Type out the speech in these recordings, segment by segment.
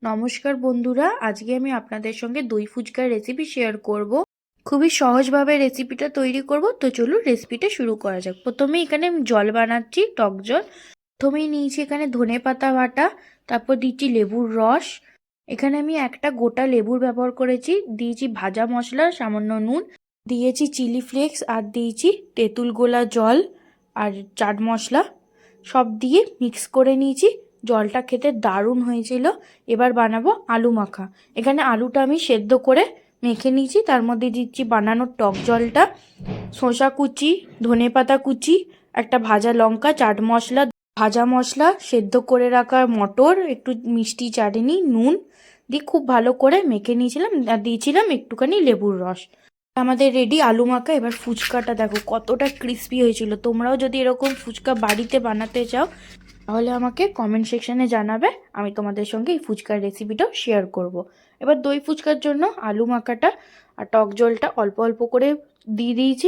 নমস্কার বন্ধুরা, আজকে আমি আপনাদের সঙ্গে দই ফুচকার রেসিপি শেয়ার করব। খুবই সহজভাবে রেসিপিটা তৈরি করব। তো চলুন রেসিপিটা শুরু করা যাক। প্রথমে এখানে আমি জল বানাচ্ছি, টক জল। প্রথমেই নিয়েছি এখানে ধনেপাতা বাটা, তারপর দিচ্ছি লেবুর রস। এখানে আমি একটা গোটা লেবুর ব্যবহার করেছি, দিয়েছি ভাজা মশলা, সামান্য নুন, দিয়েছি চিলি ফ্লেক্স, আর দিয়েছি তেঁতুল গোলা জল আর চাট মশলা। সব দিয়ে মিক্স করে নিয়েছি। জলটা খেতে দারুণ হয়েছিল। এবার বানাবো আলু মাখা। এখানে আলুটা আমি সেদ্ধ করে মেখে নিয়েছি, তার মধ্যে দিচ্ছি বানানো টক জলটা, শসা কুচি, ধনেপাতা কুচি, একটা ভাজা লঙ্কা, চাট মশলা, ভাজা মশলা, সেদ্ধ করে রাখা মটর, একটু মিষ্টি চাটনি, নুন দিয়ে খুব ভালো করে মেখে নিয়েছিলাম, আর দিয়েছিলাম একটুখানি লেবুর রস। আমাদের রেডি আলু মাখা। এবার ফুচকাটা দেখো কতটা ক্রিস্পি হয়েছিল। তোমরাও যদি এরকম ফুচকা বাড়িতে বানাতে চাও তাহলে আমাকে কমেন্ট সেকশনে জানাবে, আমি তোমাদের সঙ্গে এই ফুচকার রেসিপিটাও শেয়ার করব। এবার দই ফুচকার জন্য আলু মাখাটা আর টক জলটা অল্প অল্প করে দিয়ে দিয়েছি।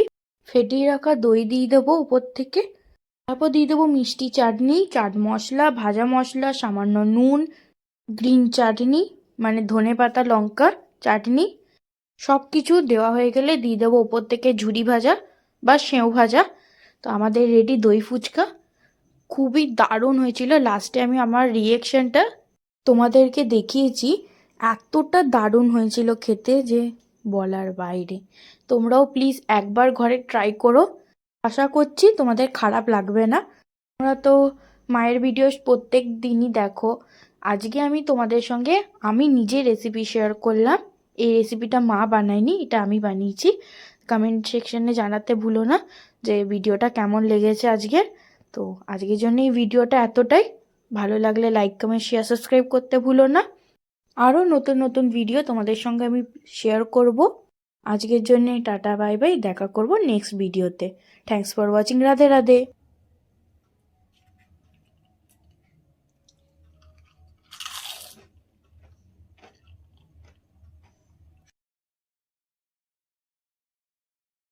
ফেটিয়ে রাখা দই দিয়ে দেবো উপর থেকে। তারপর দিয়ে দেবো মিষ্টি চাটনি, চাট মশলা, ভাজা মশলা, সামান্য নুন, গ্রিন চাটনি মানে ধনেপাতা লঙ্কা চাটনি। সব কিছু দেওয়া হয়ে গেলে দিয়ে দেবো উপর থেকে ঝুরি ভাজা বা সেও ভাজা। তো আমাদের রেডি দই ফুচকা। খুবই দারুণ হয়েছিল। লাস্টে আমি আমার রিয়েকশনটা তোমাদেরকে দেখিয়েছি। এতটা দারুণ হয়েছিল খেতে যে বলার বাইরে। তোমরাও প্লিজ একবার ঘরে ট্রাই করো। আশা করছি তোমাদের খারাপ লাগবে না। তোমরা তো মায়ের ভিডিও প্রত্যেক দিনই দেখো। আজকে আমি তোমাদের সঙ্গে আমি নিজে রেসিপি শেয়ার করলাম। এই রেসিপিটা মা বানায়নি, এটা আমি বানিয়েছি। কমেন্ট সেকশনে জানাতে ভুলো না যে ভিডিওটা কেমন লেগেছে আজকের। তো আজকের জন্য এই ভিডিওটা এতটাই। ভালো লাগলে লাইক, কমেন্ট, শেয়ার, সাবস্ক্রাইব করতে ভুলো না। আরও নতুন নতুন ভিডিও তোমাদের সঙ্গে আমি শেয়ার করব। আজকের জন্য টাটা, বাই বাই। দেখা করব নেক্সট ভিডিওতে। Thanks for watching. Radhe Radhe.